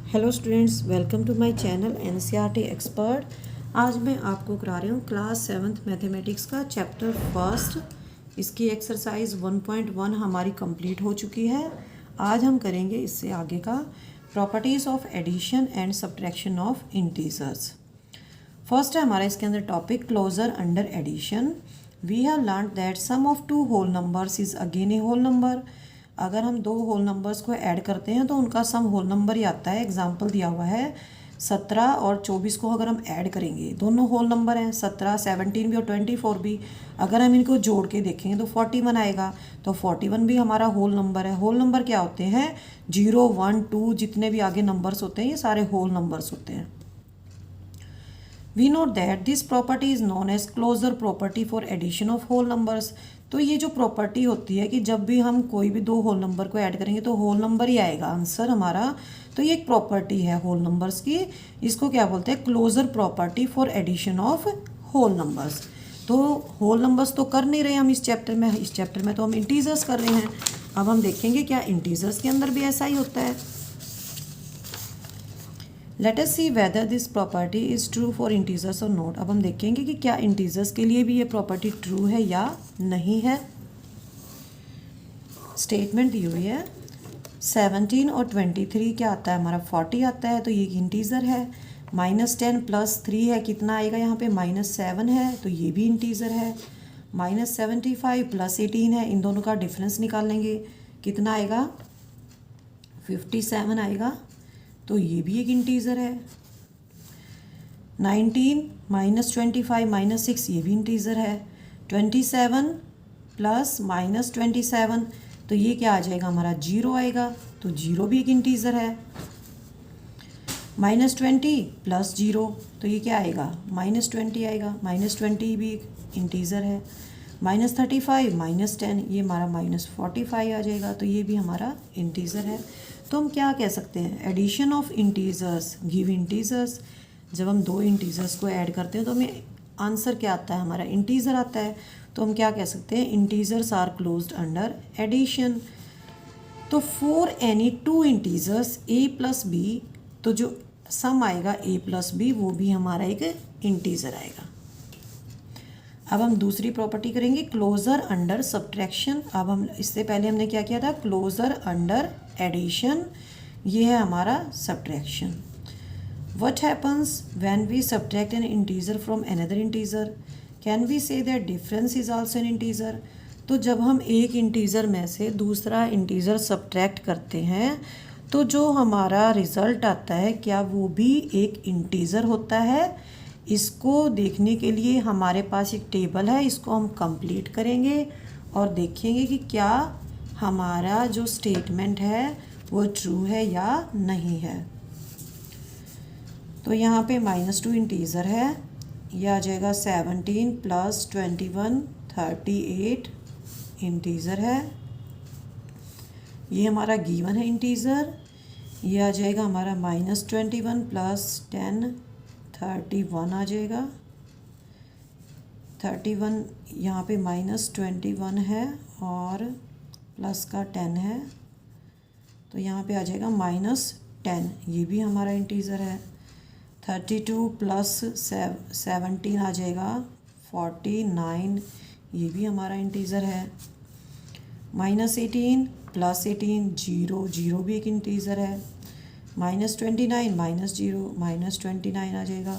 Hello students, welcome to my channel NCERT expert. आज मैं आपको करा रही हूँ क्लास 7th मैथमेटिक्स का चैप्टर फर्स्ट। इसकी एक्सरसाइज 1.1 हमारी कंप्लीट हो चुकी है। आज हम करेंगे इससे आगे का properties of addition and subtraction of integers. First है हमारा इसके अंदर topic closure under addition. We have learn that sum of two whole numbers is again a whole number. अगर हम दो होल नंबर्स को ऐड करते हैं तो उनका सम होल नंबर ही आता है। एग्जाम्पल दिया हुआ है 17 और 24 को अगर हम ऐड करेंगे, दोनों होल नंबर हैं, 17 17 भी और 24 भी। अगर हम इनको जोड़ के देखेंगे तो 41 आएगा। तो 41 भी हमारा होल नंबर है। होल नंबर क्या होते हैं? 0 1 2 जितने भी आगे नंबर्स होते हैं ये सारे होल नंबर्स होते हैं। We note that this property is known as closure property for addition of whole numbers. तो ये जो प्रॉपर्टी होती है कि जब भी हम कोई भी दो होल नंबर को ऐड करेंगे तो होल नंबर ही आएगा आंसर हमारा। तो ये एक प्रॉपर्टी है होल नंबर्स की। इसको क्या बोलते हैं? Closure property for addition of whole numbers. तो होल नंबर्स तो कर नहीं रहे हम इस चैप्टर में। इस चैप्टर में तो हम इंटीजर्स कर रहे हैं। अब हम देखेंगे क्या इंटीजर्स के अंदर भी ऐसा ही होता है। Let us see whether this property is true for integers और नॉट। अब हम देखेंगे कि क्या इंटीजर्स के लिए भी ये प्रॉपर्टी ट्रू है या नहीं है। स्टेटमेंट दी हुई है 17 और 23 क्या आता है हमारा? 40 आता है, तो ये इंटीजर है। -10 + 3 है, कितना आएगा यहाँ पे? -7 है, तो ये भी इंटीजर है। -75 + 18 है, इन दोनों का डिफरेंस निकाल लेंगे, कितना आएगा? 57 आएगा, तो ये भी एक इंटीजर है। 19 -25 -6 ये भी इंटीजर है। 27 + -27 तो ये क्या आ जाएगा हमारा? 0 आएगा, तो 0 भी एक इंटीजर है। -20 + 0 तो ये क्या आएगा? -20 आएगा, -20 भी एक इंटीजर है। -35 -10 ये हमारा -45 आ जाएगा, तो ये भी हमारा इंटीजर है। तो हम क्या कह सकते हैं? Addition of integers give integers. जब हम दो इंटीजर्स को ऐड करते हैं तो हमें आंसर क्या आता है? हमारा इंटीजर आता है। तो हम क्या कह सकते हैं? Integers are closed under addition. तो for any two integers a + b, तो जो सम आएगा a + b वो भी हमारा एक इंटीजर आएगा। अब हम दूसरी प्रॉपर्टी करेंगे क्लोजर अंडर सब्ट्रैक्शन। अब हम इससे पहले हमने क्या किया था? Closure under addition. ये है हमारा subtraction. What happens when we subtract an integer from another integer? Can we say that difference is also an integer? तो जब हम एक इंटीजर में से दूसरा इंटीजर सब्ट्रैक्ट करते हैं तो जो हमारा रिज़ल्ट आता है क्या वो भी एक इंटीजर होता है? इसको देखने के लिए हमारे पास एक टेबल है, इसको हम कंप्लीट करेंगे और देखेंगे कि क्या हमारा जो स्टेटमेंट है वो ट्रू है या नहीं है। तो यहाँ पे -2 इंटीजर है, यह आ जाएगा 17 + 21 38 इंटीजर है। ये हमारा गिवन है इंटीजर। ये आ जाएगा हमारा -21 + 10 31 आ जाएगा। 31 यहाँ पे -21 है और प्लस का 10 है, तो यहाँ पे आ जाएगा -10, ये भी हमारा इंटीजर है। 32 + 17 आ जाएगा 49, ये भी हमारा इंटीजर है। -18 + 18 0 0 भी एक इंटीजर है। -29 -0 -29 आ जाएगा,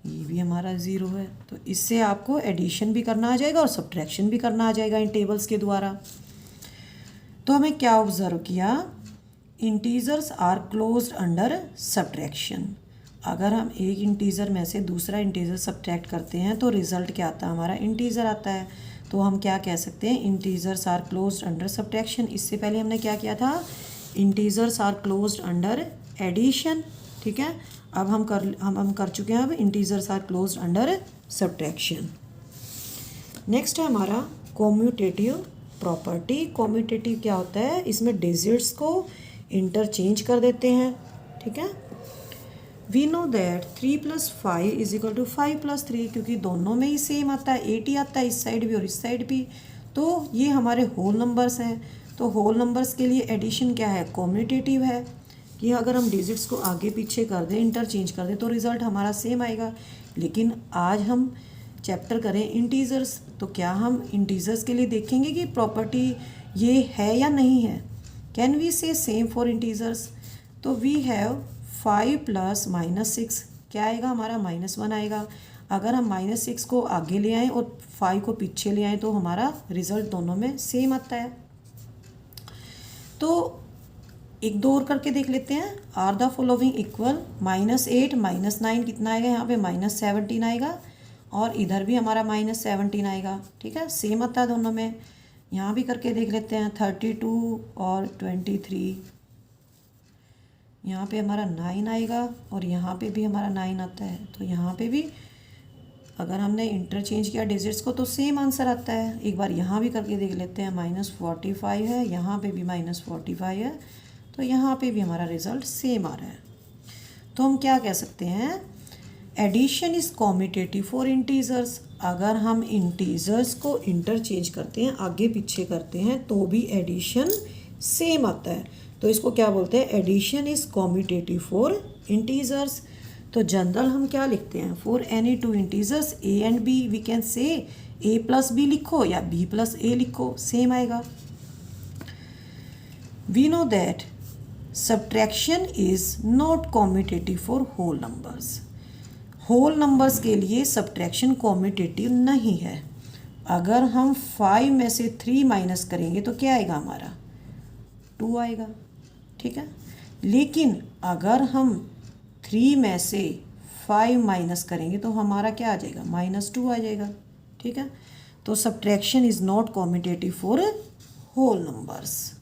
ये भी हमारा 0 है। तो इससे आपको एडिशन भी करना आ जाएगा और सब्ट्रैक्शन भी करना आ जाएगा इन टेबल्स के द्वारा। तो हमें क्या ऑब्जर्व किया? Integers are closed under subtraction. अगर हम एक इंटीजर में से दूसरा इंटीजर सब्ट्रैक्ट करते हैं तो रिज़ल्ट क्या आता है? हमारा इंटीजर आता है। तो हम क्या कह सकते हैं? Integers are closed under subtraction. इससे पहले हमने क्या किया था? Integers are closed under addition. ठीक है, अब हम कर चुके हैं अब integers are closed under subtraction. Next है हमारा कॉम्यूटेटिव प्रॉपर्टी। कॉम्यूटेटिव क्या होता है? इसमें डिजिट्स को इंटरचेंज कर देते हैं। ठीक है, वी नो दैट 3 + 5 = 5 + 3, क्योंकि दोनों में ही सेम आता है, 80 आता है इस साइड भी और इस साइड भी। तो ये हमारे होल नंबर्स हैं। तो होल नंबर्स के लिए एडिशन क्या है? कॉम्यूटेटिव है। कि अगर हम डिजिट्स को आगे पीछे कर दें, इंटरचेंज कर दें, तो रिज़ल्ट हमारा सेम आएगा। लेकिन आज हम चैप्टर करें इंटीजर्स, तो क्या हम इंटीजर्स के लिए देखेंगे कि प्रॉपर्टी ये है या नहीं है। कैन वी से सेम फॉर इंटीजर्स? तो वी हैव 5 प्लस -6, क्या आएगा हमारा -1 आएगा। अगर हम -6 को आगे ले आएँ और 5 को पीछे ले आएँ तो हमारा रिज़ल्ट दोनों में सेम आता है। तो एक दो और करके देख लेते हैं। Are the following equal? -8 -9 कितना आएगा यहाँ पे? -17 आएगा, और इधर भी हमारा -17 आएगा। ठीक है, सेम आता है दोनों में। यहाँ भी करके देख लेते हैं। 32 और 23, यहाँ पे हमारा 9 आएगा और यहाँ पे भी हमारा 9 आता है। तो यहाँ पे भी अगर हमने इंटरचेंज किया डिजिट्स को तो सेम आंसर आता है। एक बार यहाँ भी करके देख लेते हैं। -45 है, यहाँ पे भी -45 है, तो यहाँ पे भी हमारा रिज़ल्ट सेम आ रहा है। तो हम क्या कह सकते हैं? Addition is commutative for integers. अगर हम इंटीजर्स को इंटरचेंज करते हैं, आगे पीछे करते हैं, तो भी एडिशन सेम आता है। तो इसको क्या बोलते हैं? Addition is commutative for integers. तो जनरल हम क्या लिखते हैं? For any two integers a and b we can say a plus B लिखो या b प्लस a लिखो, सेम आएगा। We know that subtraction is not commutative for whole numbers. Whole numbers के लिए सब्ट्रैक्शन कॉम्यूटेटिव नहीं है। अगर हम 5 में से 3 माइनस करेंगे तो क्या आएगा हमारा? 2 आएगा। ठीक है, लेकिन अगर हम 3 में से 5 माइनस करेंगे तो हमारा क्या आ जाएगा? -2 आ जाएगा। ठीक है, तो subtraction is not commutative for whole numbers.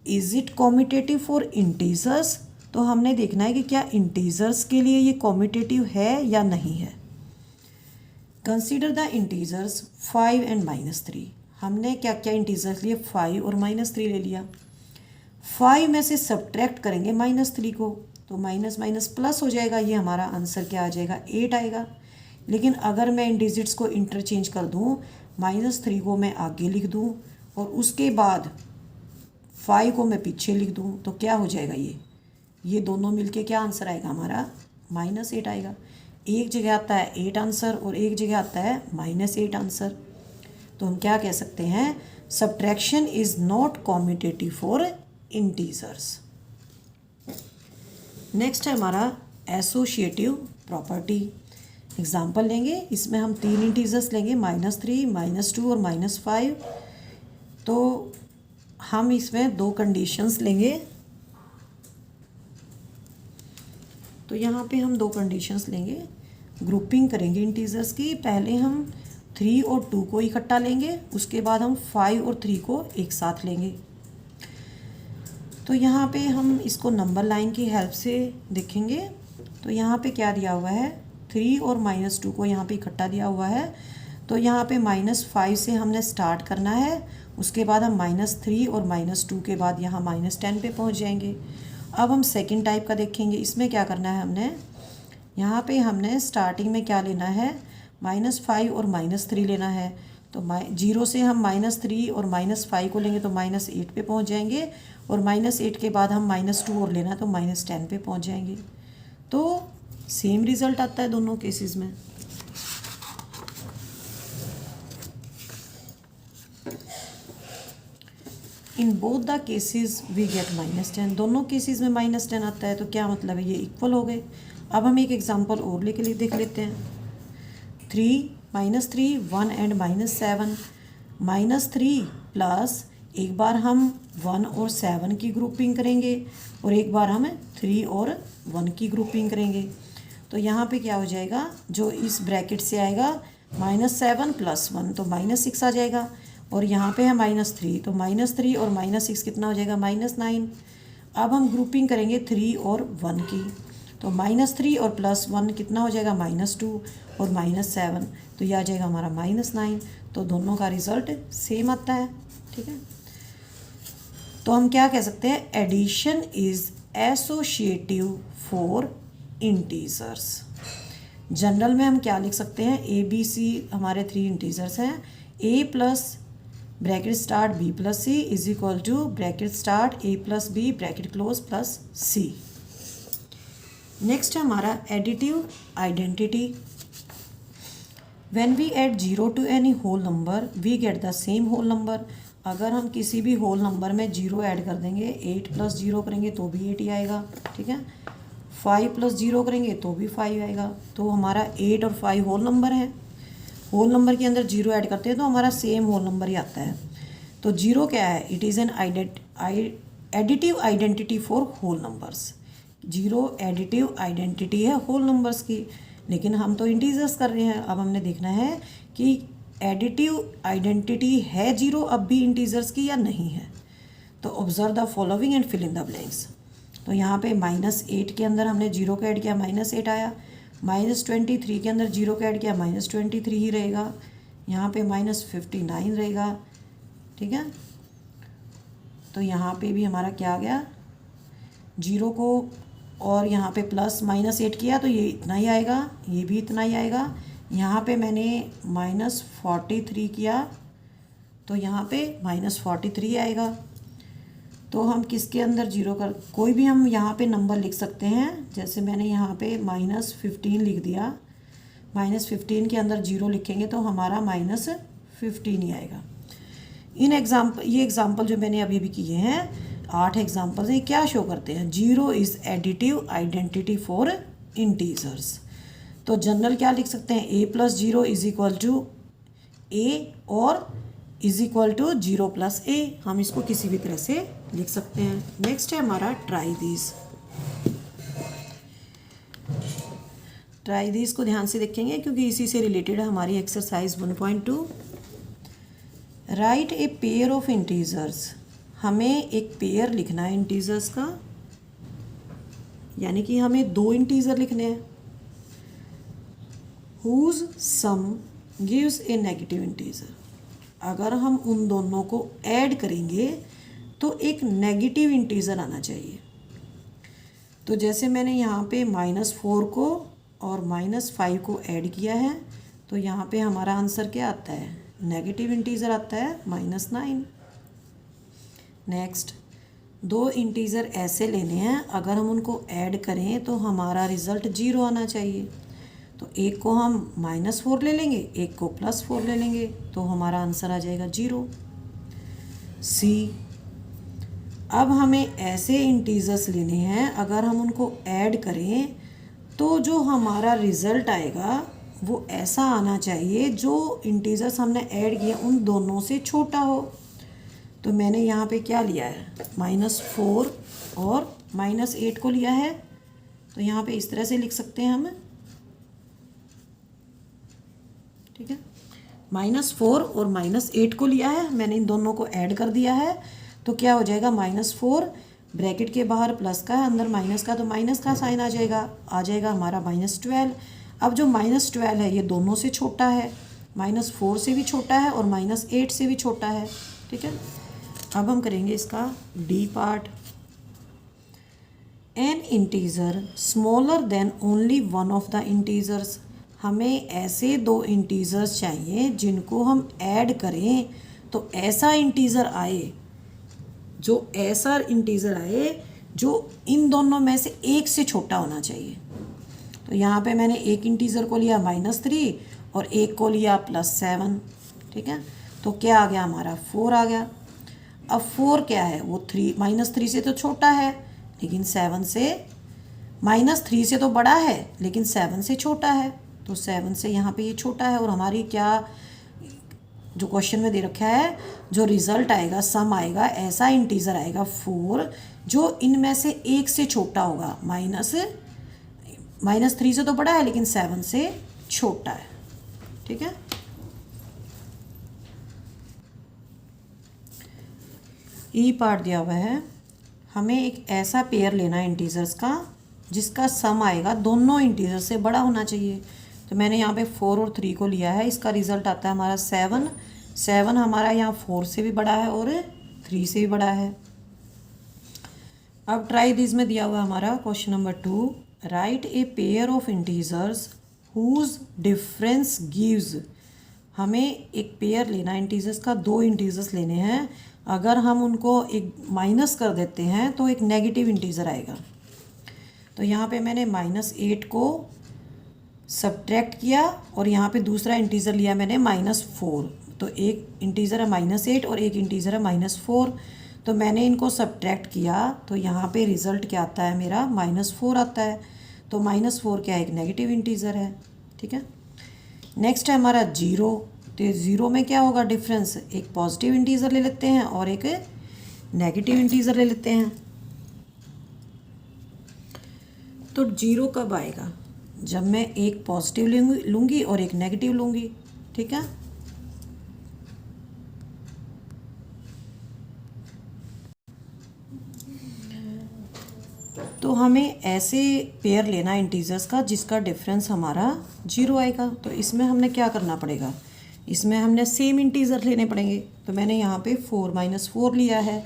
Is it commutative for integers? तो हमने देखना है कि क्या इंटीजर्स के लिए ये कॉम्यूटेटिव है या नहीं है। Consider the integers 5 and -3। हमने क्या क्या इंटीजर्स लिए? 5 और -3 ले लिया। 5 में से सब्ट्रैक्ट करेंगे -3 को, तो माइनस माइनस प्लस हो जाएगा। ये हमारा आंसर क्या आ जाएगा? 8 आएगा। लेकिन अगर मैं इन डिजिट्स को इंटरचेंज कर दूँ, -3 को मैं आगे लिख दूँ और उसके बाद 5 को मैं पीछे लिख दूँ, तो क्या हो जाएगा? ये दोनों मिलके क्या आंसर आएगा हमारा? -8 आएगा। एक जगह आता है 8 आंसर और एक जगह आता है -8 आंसर। तो हम क्या कह सकते हैं? Subtraction is not commutative for integers. Next है हमारा एसोशिएटिव प्रॉपर्टी। एग्जाम्पल लेंगे, इसमें हम 3 इंटीजर्स लेंगे, -3, -2 और -5। तो हम इसमें 2 कंडीशंस लेंगे। तो यहाँ पे हम 2 कंडीशंस लेंगे, ग्रुपिंग करेंगे इंटीजर्स की। पहले हम 3 और 2 को इकट्ठा लेंगे, उसके बाद हम 5 और 3 को एक साथ लेंगे। तो यहाँ पे हम इसको नंबर लाइन की हेल्प से देखेंगे। तो यहाँ पे क्या दिया हुआ है? 3 और -2 को यहाँ पे इकट्ठा दिया हुआ है। तो यहाँ पे -5 से हमने स्टार्ट करना है, उसके बाद हम -3 और -2 के बाद यहाँ -10 पे पहुँच जाएंगे। अब हम सेकंड टाइप का देखेंगे। इसमें क्या करना है हमने? यहाँ पे हमने स्टार्टिंग में क्या लेना है? -5 और -3 लेना है। तो 0 से हम -3 और -5 को लेंगे तो -8 पे पहुँच जाएंगे, और -8 के बाद हम -2 और लेना है तो -10 पे पहुँच जाएंगे। तो सेम रिज़ल्ट आता है दोनों केसेस में। In both the cases we get -10। दोनों केसेस में -10 आता है, तो क्या मतलब है? ये इक्वल हो गए। अब हम एक एग्जांपल और लेके देख लेते हैं। 3 -3 1 एंड -7। -3 प्लस एक बार हम 1 और 7 की ग्रुपिंग करेंगे और एक बार हम 3 और 1 की ग्रुपिंग करेंगे। तो यहाँ पे क्या हो जाएगा? जो इस ब्रैकेट से आएगा -7 + 1 तो -6 आ जाएगा, और यहाँ पे है -3 तो -3 और -6 कितना हो जाएगा? -9। अब हम ग्रुपिंग करेंगे 3 और 1 की, तो -3 और +1 कितना हो जाएगा? -2 और -7, तो यह आ जाएगा हमारा -9। तो दोनों का रिज़ल्ट सेम आता है। ठीक है, तो हम क्या कह सकते हैं? Addition is associative for integers. General में हम क्या लिख सकते हैं? A B C हमारे 3 इंटीजर्स हैं। A + bracket start b plus C is equal to bracket start a plus B bracket close plus C. Next है हमारा additive identity. When we add 0 to any whole number we get the same whole number. अगर हम किसी भी whole number में 0 add कर देंगे, 8 plus 0 करेंगे तो भी 8 ही आएगा, ठीक है। 5 प्लस 0 करेंगे तो भी 5 आएगा। तो हमारा 8 और 5 होल नंबर है। होल नंबर के अंदर 0 ऐड करते हैं तो हमारा सेम होल नंबर ही आता है। तो 0 क्या है? It is an additive identity for whole numbers. 0 additive identity है होल नंबर्स की, लेकिन हम तो इंटीजर्स कर रहे हैं। अब हमने देखना है कि एडिटिव आइडेंटिटी है 0 अब भी इंटीजर्स की या नहीं है। तो observe the following and fill in the blanks. तो यहाँ पे -8 के अंदर हमने 0 का ऐड किया, -8 आया। -23 के अंदर 0 का ऐड किया, -23 ही रहेगा। यहाँ पे -59 रहेगा, ठीक है। तो यहाँ पे भी हमारा क्या आ गया, 0 को और यहाँ पे प्लस -8 किया तो ये इतना ही आएगा, ये भी इतना ही आएगा। यहाँ पे मैंने -43 किया तो यहाँ पे -43 आएगा। तो हम किसके अंदर 0 कर, कोई भी हम यहाँ पे नंबर लिख सकते हैं। जैसे मैंने यहाँ पे -15 लिख दिया, -15 के अंदर 0 लिखेंगे तो हमारा -15 ही आएगा। ये एग्ज़ाम्पल जो मैंने अभी भी किए हैं 8 एग्जाम्पल्स हैं, क्या शो करते हैं? 0 is additive identity for integers. तो जनरल क्या लिख सकते हैं? a plus 0 is equal to a और is equal to 0 plus a। हम इसको किसी भी तरह से लिख सकते हैं। नेक्स्ट है हमारा ट्राई दीज। ट्राई दीज को ध्यान से देखेंगे क्योंकि इसी से रिलेटेड है हमारी exercise 1.2। Right a pair of integers. हमें एक पेयर लिखना है इंटीजर्स का, यानी कि हमें 2 इंटीजर लिखने हैं। Whose sum gives a negative integer. अगर हम उन दोनों को ऐड करेंगे तो एक नेगेटिव इंटीजर आना चाहिए। तो जैसे मैंने यहाँ पे -4 को और -5 को ऐड किया है तो यहाँ पे हमारा आंसर क्या आता है? नेगेटिव इंटीजर आता है -9। नेक्स्ट, 2 इंटीजर ऐसे लेने हैं, अगर हम उनको ऐड करें तो हमारा रिज़ल्ट 0 आना चाहिए। तो एक को हम -4 ले लेंगे, एक को +4 ले लेंगे, तो हमारा आंसर आ जाएगा 0। सी, अब हमें ऐसे इंटीजर्स लेने हैं, अगर हम उनको ऐड करें तो जो हमारा रिज़ल्ट आएगा वो ऐसा आना चाहिए जो इंटीजर्स हमने ऐड किए उन दोनों से छोटा हो। तो मैंने यहाँ पे क्या लिया है? -4 और -8 को लिया है। तो यहाँ पे इस तरह से लिख सकते हैं हम, ठीक है। -4 और -8 को लिया है, मैंने इन दोनों को ऐड कर दिया है। तो क्या हो जाएगा? -4 ब्रैकेट के बाहर प्लस का है, अंदर माइनस का, तो माइनस का साइन आ जाएगा हमारा -12। अब जो -12 है ये दोनों से छोटा है, -4 से भी छोटा है और -8 से भी छोटा है, ठीक है। अब हम करेंगे इसका D part. An integer smaller than only one of the integers. हमें ऐसे 2 इंटीजर्स चाहिए जिनको हम ऐड करें तो ऐसा इंटीजर आए जो इन दोनों में से एक से छोटा होना चाहिए। तो यहाँ पे मैंने एक इंटीजर को लिया -3 और एक को लिया +7, ठीक है। तो क्या आ गया हमारा? 4 आ गया। अब 4 क्या है? वो -3 से तो छोटा है लेकिन 7 से, -3 से तो बड़ा है लेकिन 7 से छोटा है। तो 7 से यहाँ पे ये छोटा है और हमारी क्या जो क्वेश्चन में दे रखा है, जो रिज़ल्ट आएगा, सम आएगा, ऐसा इंटीजर आएगा 4 जो इनमें से एक से छोटा होगा। -3 से तो बड़ा है लेकिन 7 से छोटा है, ठीक है। ई पार्ट दिया हुआ है, हमें एक ऐसा पेयर लेना है इंटीजर्स का जिसका सम आएगा दोनों इंटीजर से बड़ा होना चाहिए। तो मैंने यहाँ पे 4 और 3 को लिया है, इसका रिज़ल्ट आता है हमारा 7 हमारा यहाँ 4 से भी बड़ा है और 3 से भी बड़ा है। अब ट्राई दिस में दिया हुआ हमारा question number 2, write a pair of integers whose difference gives. हमें एक पेयर लेना है इंटीजर्स का, दो इंटीजर्स लेने हैं। अगर हम उनको एक माइनस कर देते हैं तो एक नेगेटिव इंटीजर आएगा। तो यहाँ पे मैंने -8 को सब्ट्रैक्ट किया और यहाँ पे दूसरा इंटीजर लिया मैंने -4। तो एक इंटीजर है -8 और एक इंटीजर है -4। तो मैंने इनको सब्ट्रैक्ट किया तो यहाँ पे रिज़ल्ट क्या आता है मेरा -4 आता है। तो -4 क्या है, एक नेगेटिव इंटीजर है। ठीक है, नेक्स्ट है हमारा 0। तो 0 में क्या होगा डिफरेंस, एक पॉजिटिव इंटीजर ले लेते हैं और एक नेगेटिव इंटीजर ले लेते हैं। तो 0 कब आएगा, जब मैं एक पॉजिटिव लूँगी और एक नेगेटिव लूँगी। ठीक है, तो हमें ऐसे पेयर लेना इंटीजर्स का जिसका डिफरेंस हमारा 0 आएगा। तो इसमें हमने क्या करना पड़ेगा, इसमें हमने सेम इंटीजर लेने पड़ेंगे। तो मैंने यहाँ पे 4 - 4 लिया है,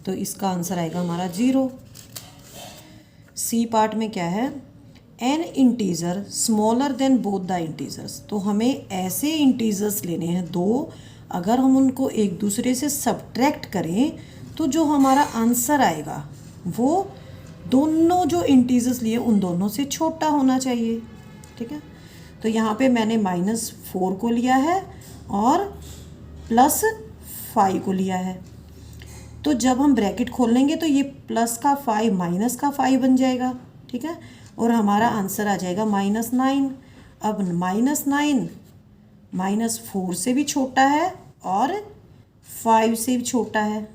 तो इसका आंसर आएगा हमारा 0। सी पार्ट में क्या है, N integer smaller than both the integers. तो हमें ऐसे इंटीजर्स लेने हैं दो, अगर हम उनको एक दूसरे से सब्ट्रैक्ट करें तो जो हमारा आंसर आएगा वो दोनों जो इंटीजर्स लिए उन दोनों से छोटा होना चाहिए। ठीक है, तो यहाँ पे मैंने -4 को लिया है और +5 को लिया है। तो जब हम ब्रैकेट खोल लेंगे तो ये प्लस का 5 माइनस का 5 बन जाएगा। ठीक है, और हमारा आंसर आ जाएगा -9। अब -9 -4 से भी छोटा है और 5 से भी छोटा है।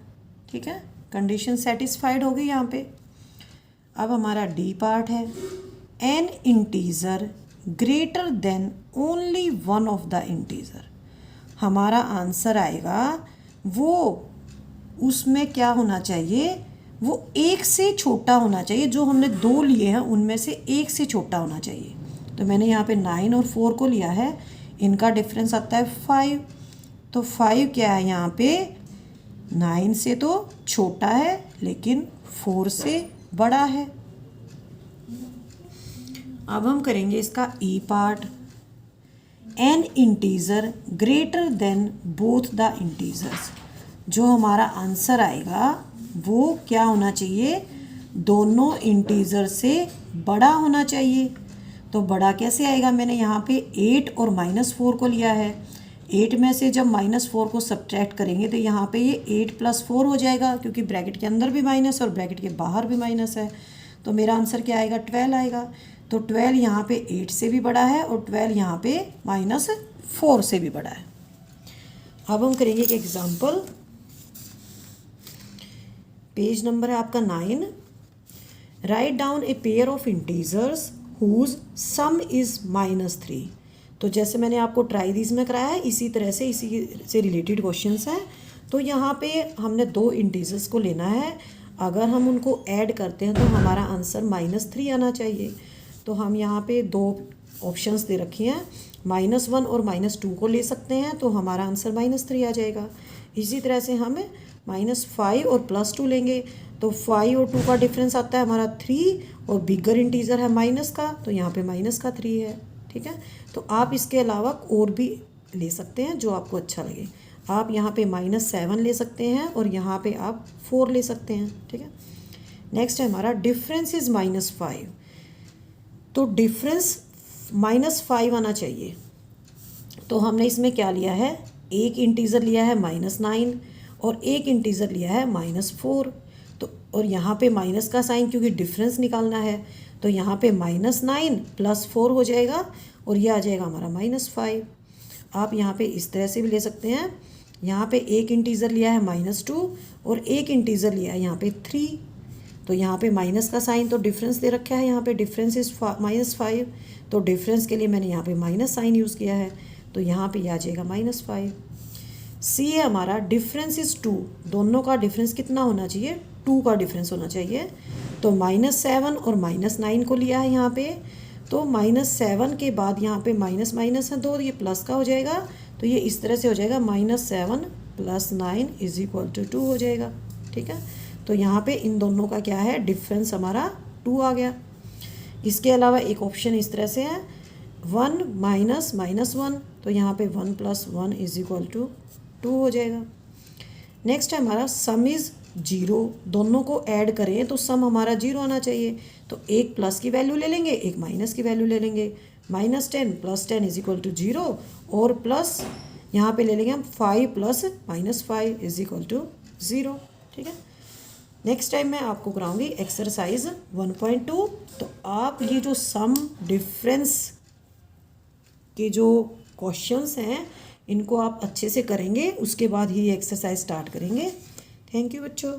ठीक है, कंडीशन सेटिस्फाइड हो गई यहाँ पे। अब हमारा डी पार्ट है, N integer greater then only one of the integer. हमारा आंसर आएगा वो उसमें क्या होना चाहिए, वो एक से छोटा होना चाहिए। जो हमने दो लिए हैं उनमें से एक से छोटा होना चाहिए। तो मैंने यहाँ पे 9 और 4 को लिया है, इनका डिफरेंस आता है 5। तो 5 क्या है यहाँ पे, 9 से तो छोटा है लेकिन 4 से बड़ा है। अब हम करेंगे इसका E part, an integer greater than both the integers. जो हमारा आंसर आएगा वो क्या होना चाहिए, दोनों इंटीजर से बड़ा होना चाहिए। तो बड़ा कैसे आएगा, मैंने यहाँ पे 8 और -4 को लिया है। 8 में से जब -4 को सब्ट्रैक्ट करेंगे तो यहाँ पे ये 8 + 4 हो जाएगा, क्योंकि ब्रैकेट के अंदर भी माइनस और ब्रैकेट के बाहर भी माइनस है। तो मेरा आंसर क्या आएगा, 12 आएगा। तो 12 यहाँ पे 8 से भी बड़ा है और 12 यहाँ पे -4 से भी बड़ा है। अब हम करेंगे एक एग्जाम्पल, पेज नंबर है आपका 9। Write down a pair of integers whose sum is -3। तो जैसे मैंने आपको ट्राई दीज में कराया है, इसी तरह से इसी से रिलेटेड क्वेश्चंस हैं। तो यहाँ पे हमने दो इंटीजर्स को लेना है, अगर हम उनको ऐड करते हैं तो हमारा आंसर -3 आना चाहिए। तो हम यहाँ पे दो ऑप्शंस दे रखे हैं, -1 और -2 को ले सकते हैं, तो हमारा आंसर -3 आ जाएगा। इसी तरह से हम -5 और +2 लेंगे, तो 5 और 2 का डिफरेंस आता है हमारा 3 और बिगर इंटीजर है माइनस का, तो यहाँ पे -3 है। ठीक है, तो आप इसके अलावा और भी ले सकते हैं जो आपको अच्छा लगे। आप यहाँ पे -7 ले सकते हैं और यहाँ पे आप 4 ले सकते हैं। ठीक है, नेक्स्ट है हमारा डिफरेंस इज़ -5। तो डिफरेंस -5 आना चाहिए। तो हमने इसमें क्या लिया है, एक इंटीजर लिया है -9 और एक इंटीजर लिया है -4। तो और यहाँ पे माइनस का साइन, क्योंकि डिफरेंस निकालना है, तो यहाँ पे -9 + 4 हो जाएगा और ये आ जाएगा हमारा -5। आप यहाँ पे इस तरह से भी ले सकते हैं, यहाँ पे एक इंटीजर लिया है -2 और एक इंटीजर लिया है यहाँ पे 3। तो यहाँ पे माइनस का साइन, तो डिफरेंस दे रखा है, यहाँ पे डिफरेंस इज़ -5। तो डिफरेंस के लिए मैंने यहाँ पे माइनस साइन यूज़ किया है, तो यहाँ पे आ जाएगा -5। सी है हमारा डिफरेंस इज़ 2। दोनों का डिफरेंस कितना होना चाहिए, 2 का डिफरेंस होना चाहिए। तो -7 और -9 को लिया है यहाँ पे, तो -7 के बाद यहाँ पे माइनस माइनस है 2, ये प्लस का हो जाएगा। तो ये इस तरह से हो जाएगा, -7 + 9 = 2 हो जाएगा। ठीक है, तो यहाँ पे इन दोनों का क्या है, डिफरेंस हमारा 2 आ गया। इसके अलावा एक ऑप्शन इस तरह से है, 1 माइनस माइनस 1, तो यहाँ पे 1 + 1 = 2 हो जाएगा। नेक्स्ट है हमारा सम इज़ 0, दोनों को ऐड करें तो सम हमारा 0 आना चाहिए। तो एक प्लस की वैल्यू ले लेंगे, एक माइनस की वैल्यू ले लेंगे। -10 + 10 = 0, और प्लस यहाँ पे ले लेंगे हम 5 + -5 = 0। ठीक है। नेक्स्ट टाइम मैं आपको कराऊंगी एक्सरसाइज 1.2। तो आप ये जो सम डिफरेंस के जो क्वेश्चंस हैं इनको आप अच्छे से करेंगे, उसके बाद ही एक्सरसाइज स्टार्ट करेंगे। थैंक यू बच्चों।